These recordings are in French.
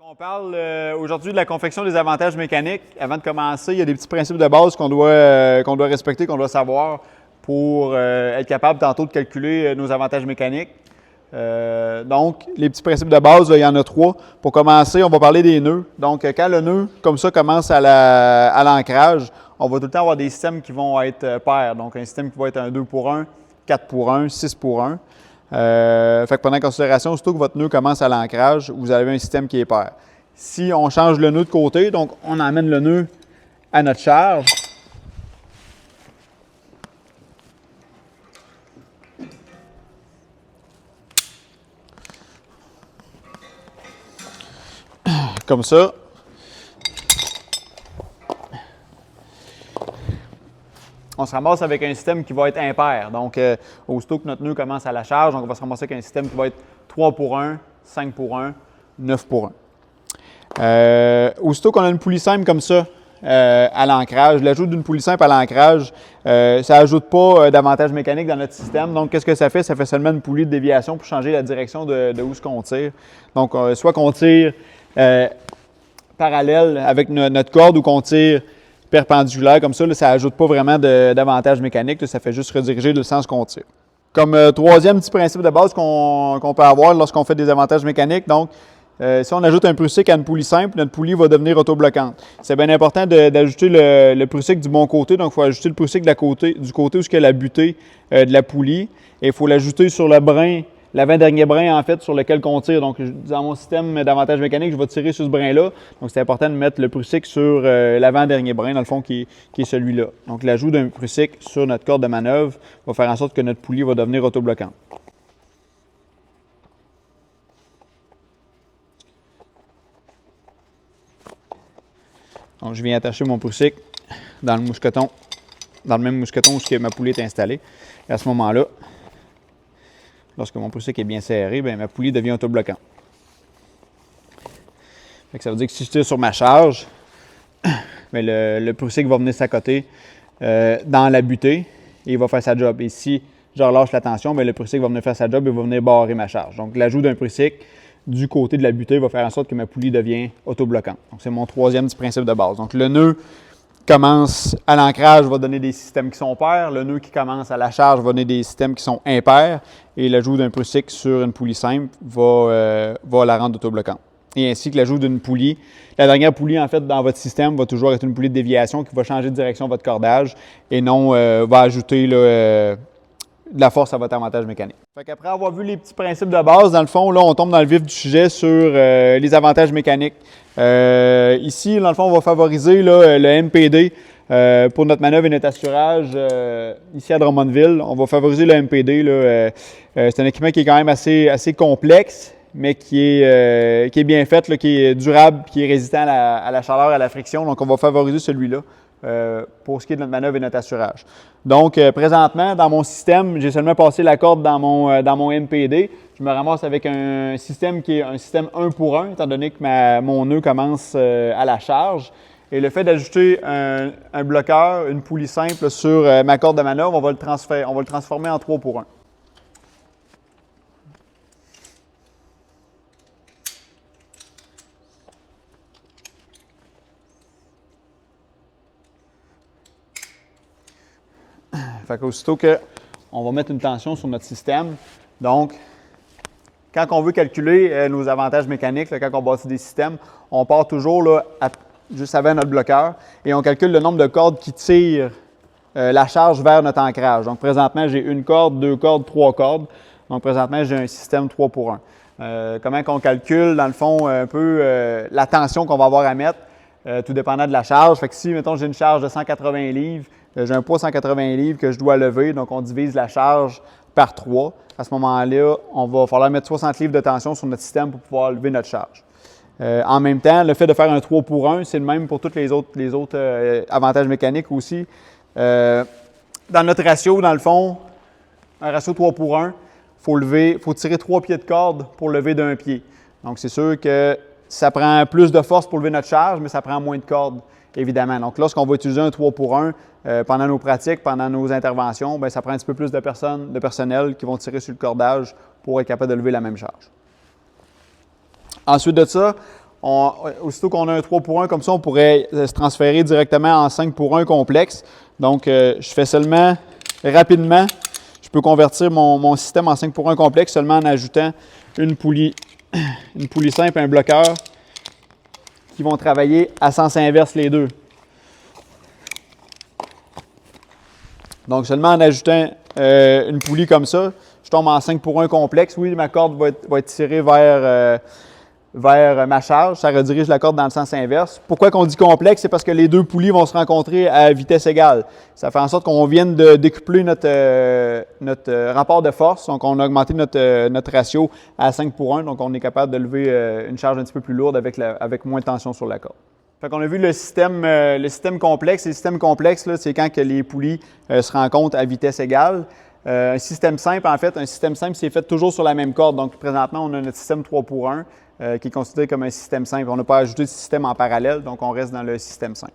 On parle aujourd'hui de la confection des avantages mécaniques. Avant de commencer, il y a des petits principes de base qu'on doit respecter, qu'on doit savoir pour être capable tantôt de calculer nos avantages mécaniques. Donc, les petits principes de base, il y en a 3. Pour commencer, on va parler des nœuds. Donc, quand le nœud, comme ça, commence à l'ancrage, on va tout le temps avoir des systèmes qui vont être pairs. Donc, un système qui va être un 2 pour 1, 4 pour 1, 6 pour 1. Fait que prenez en considération, surtout que votre nœud commence à l'ancrage, vous avez un système qui est pair. Si on change le nœud de côté, donc on emmène le nœud à notre charge. Comme ça. On se ramasse avec un système qui va être impair. Donc, aussitôt que notre nœud commence à la charge, donc on va se ramasser avec un système qui va être 3 pour 1, 5 pour 1, 9 pour 1. Aussitôt qu'on a une poulie simple comme ça à l'ancrage, l'ajout d'une poulie simple à l'ancrage, ça n'ajoute pas d'avantage mécanique dans notre système. Donc, qu'est-ce que ça fait? Ça fait seulement une poulie de déviation pour changer la direction de où est-ce qu'on tire. Donc, soit qu'on tire parallèle avec notre corde ou qu'on tire perpendiculaire, comme ça, là, ça n'ajoute pas vraiment d'avantage mécanique, là, ça fait juste rediriger le sens qu'on tire. Comme troisième petit principe de base qu'on peut avoir lorsqu'on fait des avantages mécaniques, donc, si on ajoute un prussique à une poulie simple, notre poulie va devenir autobloquante. C'est bien important d'ajouter le prussique du bon côté, donc il faut ajouter le prussique du côté où il y a la butée de la poulie, et il faut l'ajouter sur le brin, l'avant-dernier brin, en fait, sur lequel on tire. Donc, dans mon système d'avantage mécanique, je vais tirer sur ce brin-là. Donc, c'est important de mettre le prussique sur l'avant-dernier brin, dans le fond, qui est celui-là. Donc, l'ajout d'un prussique sur notre corde de manœuvre va faire en sorte que notre poulie va devenir autobloquante. Donc, je viens attacher mon prussique dans le mousqueton, dans le même mousqueton où ma poulie est installée. Et à ce moment-là, lorsque mon prussique est bien serré, bien, ma poulie devient autobloquante. Ça veut dire que si je tire sur ma charge, bien, le prussique va venir s'accoter dans la butée et il va faire sa job. Et si je relâche la tension, bien, le prussique va venir faire sa job et va venir barrer ma charge. Donc, l'ajout d'un prussique du côté de la butée va faire en sorte que ma poulie devient autobloquante. Donc, c'est mon troisième petit principe de base. Donc, le nœud commence à l'ancrage va donner des systèmes qui sont pairs. Le nœud qui commence à la charge va donner des systèmes qui sont impairs. Et l'ajout d'un prussique sur une poulie simple va la rendre autobloquante. Et ainsi que l'ajout d'une poulie. La dernière poulie, en fait, dans votre système va toujours être une poulie de déviation qui va changer de direction de votre cordage et non va ajouter de la force à votre avantage mécanique. Après avoir vu les petits principes de base, dans le fond, là, on tombe dans le vif du sujet sur les avantages mécaniques. Ici, dans le fond, on va favoriser là, le MPD pour notre manœuvre et notre assurage ici à Drummondville. On va favoriser le MPD. C'est un équipement qui est quand même assez complexe, mais qui est bien fait, là, qui est durable, qui est résistant à la chaleur, à la friction. Donc, on va favoriser celui-là. Pour ce qui est de notre manœuvre et notre assurage. Donc, présentement, dans mon système, j'ai seulement passé la corde dans mon MPD. Je me ramasse avec un système qui est un système 1 pour 1, étant donné que mon nœud commence à la charge. Et le fait d'ajouter un bloqueur, une poulie simple sur ma corde de manœuvre, on va le transformer en 3 pour 1. Fait qu'aussitôt qu'on va mettre une tension sur notre système, donc, quand on veut calculer nos avantages mécaniques, là, quand on bâtit des systèmes, on part toujours là, juste avant notre bloqueur et on calcule le nombre de cordes qui tirent la charge vers notre ancrage. Donc, présentement, j'ai une corde, 2 cordes, 3 cordes. Donc, présentement, j'ai un système 3 pour 1. Comment qu'on calcule, dans le fond, un peu la tension qu'on va avoir à mettre, tout dépendant de la charge. Fait que si, mettons, j'ai une charge de 180 livres, j'ai un poids 180 livres que je dois lever, donc on divise la charge par 3. À ce moment-là, on va falloir mettre 60 livres de tension sur notre système pour pouvoir lever notre charge. En même temps, le fait de faire un 3 pour 1, c'est le même pour tous les autres avantages mécaniques aussi. Dans notre ratio, dans le fond, un ratio 3 pour 1, il faut tirer 3 pieds de corde pour lever d'un pied. Donc, c'est sûr que ça prend plus de force pour lever notre charge, mais ça prend moins de cordes, évidemment. Donc, lorsqu'on va utiliser un 3 pour 1, pendant nos pratiques, pendant nos interventions, bien, ça prend un petit peu plus de personnel qui vont tirer sur le cordage pour être capable de lever la même charge. Ensuite de ça, aussitôt qu'on a un 3 pour 1 comme ça, on pourrait se transférer directement en 5 pour 1 complexe. Donc, je fais seulement rapidement, je peux convertir mon système en 5 pour 1 complexe seulement en ajoutant une poulie simple, un bloqueur qui vont travailler à sens inverse les deux. Donc, seulement en ajoutant une poulie comme ça, je tombe en 5 pour 1 complexe. Oui, ma corde va être tirée vers ma charge. Ça redirige la corde dans le sens inverse. Pourquoi qu'on dit complexe? C'est parce que les deux poulies vont se rencontrer à vitesse égale. Ça fait en sorte qu'on vienne de décupler notre rapport de force. Donc, on a augmenté notre ratio à 5 pour 1. Donc, on est capable de lever une charge un petit peu plus lourde avec moins de tension sur la corde. Fait qu'on a vu le système complexe. Le système complexe, c'est quand que les poulies se rencontrent à vitesse égale. Un système simple, c'est fait toujours sur la même corde. Donc, présentement, on a notre système 3 pour 1 qui est considéré comme un système simple. On n'a pas ajouté de système en parallèle, donc on reste dans le système simple.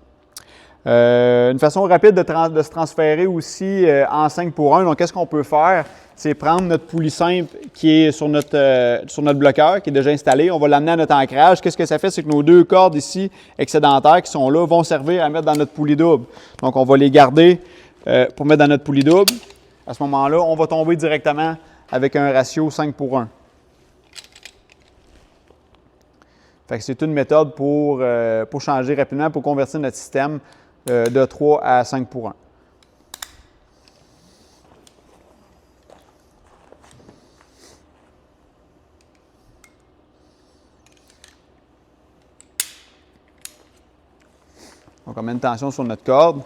Une façon rapide de se transférer aussi en 5 pour 1. Donc, qu'est-ce qu'on peut faire? C'est prendre notre poulie simple qui est sur notre bloqueur, qui est déjà installé. On va l'amener à notre ancrage. Qu'est-ce que ça fait? C'est que nos deux cordes ici, excédentaires, qui sont là, vont servir à mettre dans notre poulie double. Donc, on va les garder pour mettre dans notre poulie double. À ce moment-là, on va tomber directement avec un ratio 5 pour 1. Fait que c'est une méthode pour changer rapidement, pour convertir notre système de 3 à 5 pour 1. Donc, on met une tension sur notre corde.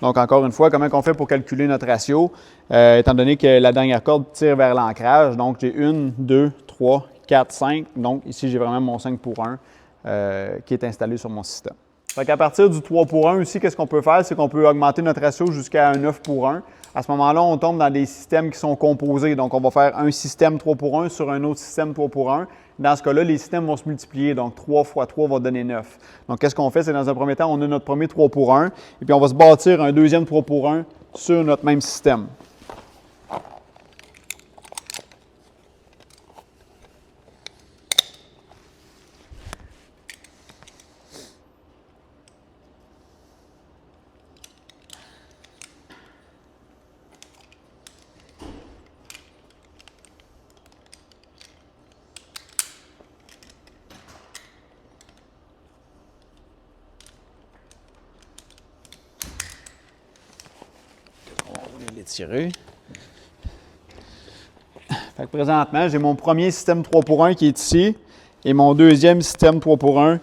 Donc, encore une fois, comment on fait pour calculer notre ratio? Étant donné que la dernière corde tire vers l'ancrage, donc j'ai 1, 2, 3, 4, 5. Donc, ici, j'ai vraiment mon 5 pour 1 qui est installé sur mon système. Fait qu'à partir du 3 pour 1 aussi, qu'est-ce qu'on peut faire? C'est qu'on peut augmenter notre ratio jusqu'à un 9 pour 1. À ce moment-là, on tombe dans des systèmes qui sont composés. Donc, on va faire un système 3 pour 1 sur un autre système 3 pour 1. Dans ce cas-là, les systèmes vont se multiplier. Donc, 3 fois 3 va donner 9. Donc, qu'est-ce qu'on fait? C'est dans un premier temps, on a notre premier 3 pour 1. Et puis, on va se bâtir un deuxième 3 pour 1 sur notre même système. L'étirer. Fait que présentement, j'ai mon premier système 3 pour 1 qui est ici et mon deuxième système 3 pour 1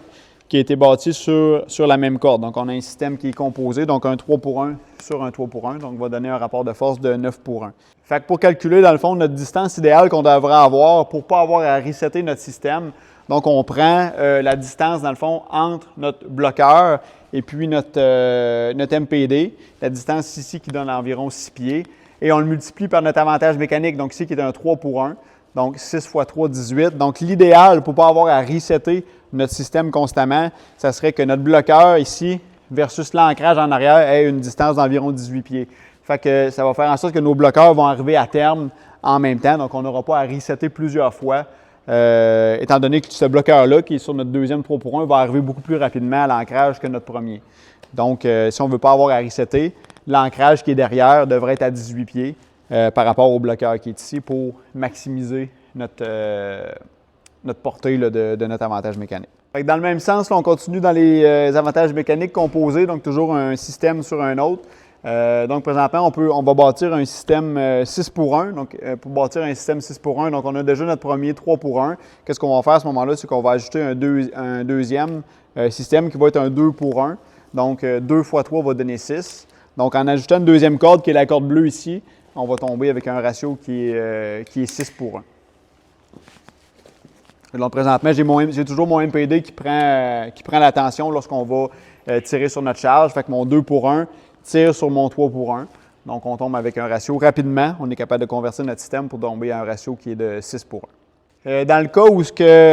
qui a été bâti sur la même corde. Donc, on a un système qui est composé, donc un 3 pour 1 sur un 3 pour 1, donc va donner un rapport de force de 9 pour 1. Fait que pour calculer, dans le fond, notre distance idéale qu'on devrait avoir pour ne pas avoir à resetter notre système, donc on prend la distance, dans le fond, entre notre bloqueur et puis notre MPD, la distance ici qui donne environ 6 pieds, et on le multiplie par notre avantage mécanique, donc ici qui est un 3 pour 1, donc 6 fois 3, 18. Donc l'idéal pour ne pas avoir à resetter notre système constamment, ça serait que notre bloqueur ici versus l'ancrage en arrière ait une distance d'environ 18 pieds. Fait que ça va faire en sorte que nos bloqueurs vont arriver à terme en même temps, donc on n'aura pas à resetter plusieurs fois. Étant donné que ce bloqueur-là, qui est sur notre deuxième 3 pour 1, va arriver beaucoup plus rapidement à l'ancrage que notre premier. Donc, si on ne veut pas avoir à resetter, l'ancrage qui est derrière devrait être à 18 pieds par rapport au bloqueur qui est ici pour maximiser notre portée là, de notre avantage mécanique. Fait que dans le même sens, là, on continue dans les avantages mécaniques composés, donc toujours un système sur un autre. Donc, présentement, on va bâtir un système 6 pour 1. Donc, pour bâtir un système 6 pour 1, donc on a déjà notre premier 3 pour 1. Qu'est-ce qu'on va faire à ce moment-là? C'est qu'on va ajouter un deuxième système qui va être un 2 pour 1. Donc, 2 fois 3 va donner 6. Donc, en ajoutant une deuxième corde, qui est la corde bleue ici, on va tomber avec un ratio qui est 6 pour 1. Donc, présentement, j'ai toujours mon MPD qui prend la tension lorsqu'on va tirer sur notre charge. Fait que mon 2 pour 1 tire sur mon 3 pour 1. Donc, on tombe avec un ratio rapidement. On est capable de convertir notre système pour tomber à un ratio qui est de 6 pour 1. Dans le cas où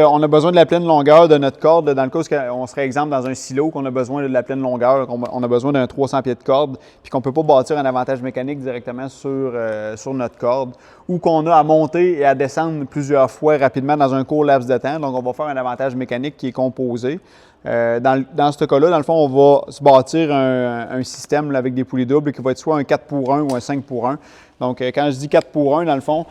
on a besoin de la pleine longueur de notre corde, dans le cas où on serait exemple dans un silo, qu'on a besoin de la pleine longueur, qu'on a besoin d'un 300 pieds de corde, puis qu'on ne peut pas bâtir un avantage mécanique directement sur notre corde, ou qu'on a à monter et à descendre plusieurs fois rapidement dans un court laps de temps. Donc, on va faire un avantage mécanique qui est composé. Dans ce cas-là, dans le fond, on va se bâtir un système là, avec des poulies doubles qui va être soit un 4 pour 1 ou un 5 pour 1. Donc, quand je dis 4 pour 1, dans le fond,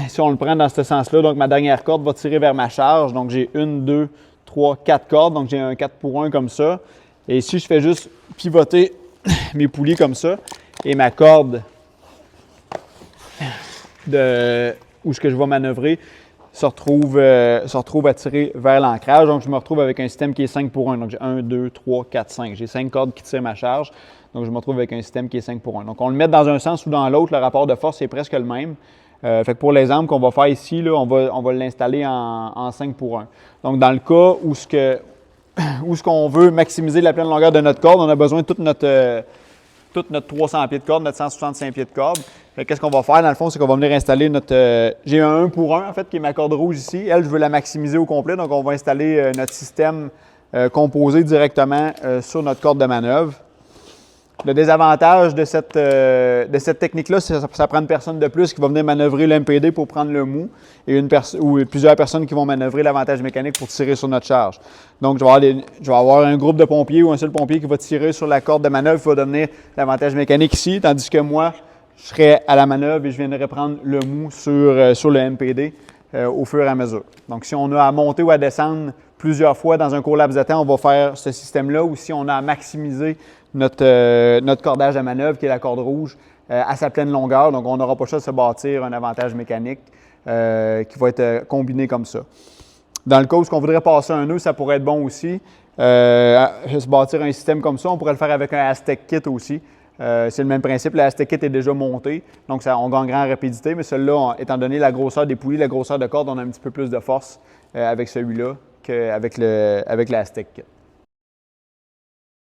si on le prend dans ce sens-là, donc ma dernière corde va tirer vers ma charge. Donc, j'ai 1, 2, 3, 4 cordes. Donc, j'ai un 4 pour 1 comme ça. Et si je fais juste pivoter mes poulies comme ça, et ma corde où je vais manœuvrer se retrouve à tirer vers l'ancrage. Donc, je me retrouve avec un système qui est 5 pour 1. Donc, j'ai 1, 2, 3, 4, 5. J'ai 5 cordes qui tirent ma charge. Donc, je me retrouve avec un système qui est 5 pour 1. Donc, on le met dans un sens ou dans l'autre, le rapport de force est presque le même. Fait que pour l'exemple qu'on va faire ici, là, on va l'installer en 5 pour 1. Donc, dans le cas où qu'on veut maximiser la pleine longueur de notre corde, on a besoin de toute notre 300 pieds de corde, notre 165 pieds de corde. Qu'est-ce qu'on va faire, dans le fond, c'est qu'on va venir installer notre... j'ai un 1 pour 1, en fait, qui est ma corde rouge ici. Elle, je veux la maximiser au complet, donc on va installer notre système composé directement sur notre corde de manœuvre. Le désavantage de cette technique-là, c'est que ça prend une personne de plus qui va venir manœuvrer l'MPD pour prendre le mou et ou plusieurs personnes qui vont manœuvrer l'avantage mécanique pour tirer sur notre charge. Donc, je vais avoir un groupe de pompiers ou un seul pompier qui va tirer sur la corde de manœuvre qui va devenir l'avantage mécanique ici, tandis que moi, je serais à la manœuvre et je viendrais prendre le mou sur le MPD au fur et à mesure. Donc, si on a à monter ou à descendre plusieurs fois dans un court laps de temps, on va faire ce système-là, ou si on a à maximiser notre cordage à manœuvre, qui est la corde rouge, à sa pleine longueur. Donc, on n'aura pas le choix de se bâtir un avantage mécanique qui va être combiné comme ça. Dans le cas où on voudrait passer un nœud, ça pourrait être bon aussi. Se bâtir un système comme ça, on pourrait le faire avec un Aztec Kit aussi. C'est le même principe, le Aztec Kit est déjà monté, donc on gagnerait en rapidité, mais celui-là, étant donné la grosseur des poulies, la grosseur de corde, on a un petit peu plus de force avec celui-là qu'avec le Aztec Kit.